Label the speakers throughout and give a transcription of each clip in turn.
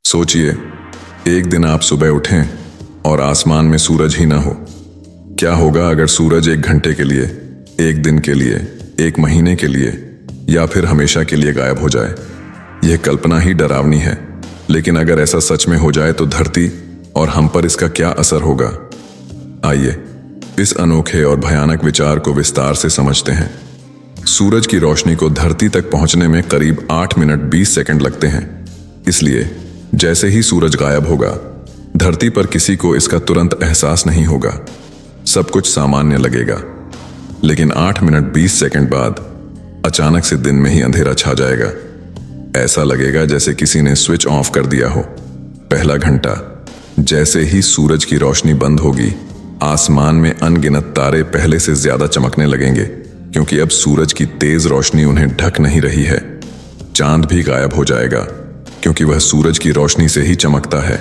Speaker 1: सोचिए, एक दिन आप सुबह उठें और आसमान में सूरज ही ना हो। क्या होगा अगर सूरज एक घंटे के लिए, एक दिन के लिए, एक महीने के लिए या फिर हमेशा के लिए गायब हो जाए? यह कल्पना ही डरावनी है, लेकिन अगर ऐसा सच में हो जाए तो धरती और हम पर इसका क्या असर होगा? आइए इस अनोखे और भयानक विचार को विस्तार से समझते हैं। सूरज की रोशनी को धरती तक पहुंचने में करीब 8 मिनट 20 सेकंड लगते हैं। इसलिए जैसे ही सूरज गायब होगा, धरती पर किसी को इसका तुरंत एहसास नहीं होगा। सब कुछ सामान्य लगेगा, लेकिन 8 मिनट 20 सेकंड बाद अचानक से दिन में ही अंधेरा छा जाएगा। ऐसा लगेगा जैसे किसी ने स्विच ऑफ कर दिया हो। पहला घंटा, जैसे ही सूरज की रोशनी बंद होगी, आसमान में अनगिनत तारे पहले से ज्यादा चमकने लगेंगे, क्योंकि अब सूरज की तेज रोशनी उन्हें ढक नहीं रही है। चांद भी गायब हो जाएगा, क्योंकि वह सूरज की रोशनी से ही चमकता है।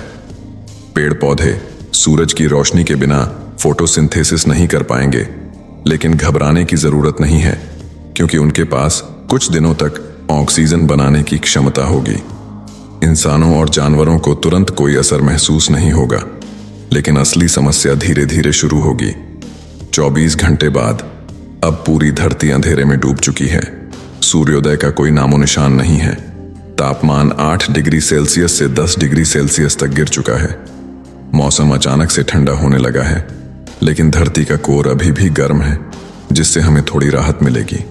Speaker 1: पेड़ पौधे सूरज की रोशनी के बिना फोटोसिंथेसिस नहीं कर पाएंगे, लेकिन घबराने की जरूरत नहीं है, क्योंकि उनके पास कुछ दिनों तक ऑक्सीजन बनाने की क्षमता होगी। इंसानों और जानवरों को तुरंत कोई असर महसूस नहीं होगा, लेकिन असली समस्या धीरे धीरे शुरू होगी। 24 घंटे बाद अब पूरी धरती अंधेरे में डूब चुकी है। सूर्योदय का कोई नामो निशान नहीं है। तापमान 8 डिग्री सेल्सियस से 10 डिग्री सेल्सियस तक गिर चुका है। मौसम अचानक से ठंडा होने लगा है, लेकिन धरती का कोर अभी भी गर्म है, जिससे हमें थोड़ी राहत मिलेगी।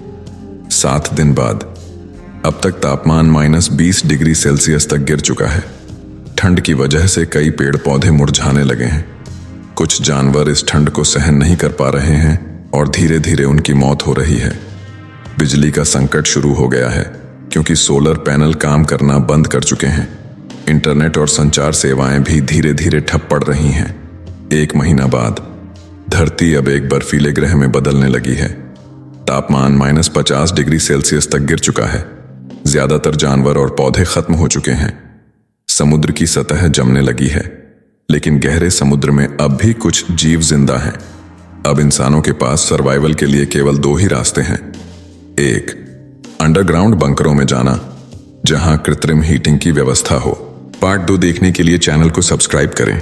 Speaker 1: 7 दिन बाद अब तक तापमान -20 डिग्री सेल्सियस तक गिर चुका है। ठंड की वजह से कई पेड़ पौधे मुरझाने लगे हैं। कुछ जानवर इस ठंड को सहन नहीं कर पा रहे हैं और धीरे धीरे उनकी मौत हो रही है। बिजली का संकट शुरू हो गया है, क्योंकि सोलर पैनल काम करना बंद कर चुके हैं। इंटरनेट और संचार सेवाएं भी धीरे धीरे ठप पड़ रही हैं। 1 महीना बाद धरती अब एक बर्फीले ग्रह में बदलने लगी है। तापमान -50 डिग्री सेल्सियस तक गिर चुका है। ज्यादातर जानवर और पौधे खत्म हो चुके हैं। समुद्र की सतह जमने लगी है, लेकिन गहरे समुद्र में अब भी कुछ जीव जिंदा हैं। अब इंसानों के पास सर्वाइवल के लिए केवल 2 ही रास्ते हैं। 1, अंडरग्राउंड बंकरों में जाना, जहां कृत्रिम हीटिंग की व्यवस्था हो। पार्ट 2 देखने के लिए चैनल को सब्सक्राइब करें।